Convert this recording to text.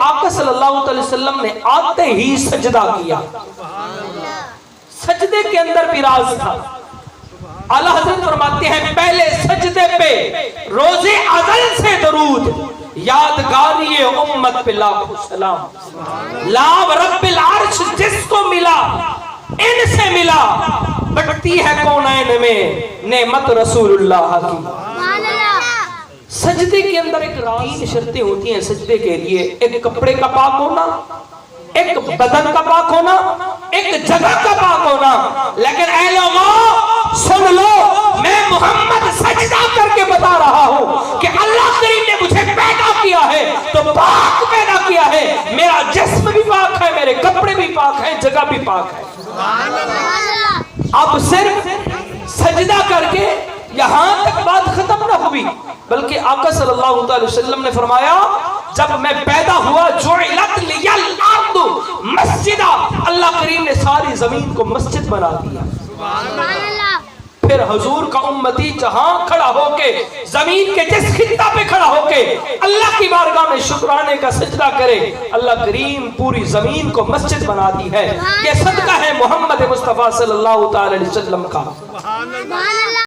آقا صلی اللہ علیہ وسلم نے آتے ہی سجدہ کیا. سجدے کے اندر بھی راز تھا. اعلیٰ حضرت فرماتے ہیں پہلے سجدے پہ روز ازل سے درود، یادگاری امت پہ لاکھوں سلام. لاو رب العرش جس کو ملا ان سے ملا، بٹتی ہے کونین میں نعمت رسول اللہ کی. سجدے کے اندر ایک تین شرطیں ہوتی ہیں سجدے کے لیے. ایک کپڑے کا پاک ہونا، ایک بدن کا پاک ہونا، ایک جگہ کا پاک ہونا. لیکن اے لوگوں سن لو، میں محمد سجدہ کر کے بتا رہا ہوں کہ اللہ کریم نے مجھے پیدا کیا ہے تو پاک پیدا کیا ہے. میرا جسم بھی پاک ہے، میرے کپڑے بھی پاک ہیں، جگہ بھی پاک ہے. اب صرف سجدہ کر کے یہاں تک بات ختم نہ ہوئی، بلکہ آقا صلی اللہ علیہ وسلم نے فرمایا جب میں پیدا ہوا جعلت لی الارض مسجدہ، اللہ کریم نے ساری زمین کو مسجد بنا دیا. پھر حضور کا امتی جہاں کھڑا ہو کے زمین کے جس خطہ پہ کھڑا ہو کے اللہ کی بارگاہ میں شکرانے کا سجدہ کرے، اللہ کریم پوری زمین کو مسجد بنا دی ہے. یہ صدقہ ہے محمد مصطفیٰ صلی اللہ علیہ وسلم کا.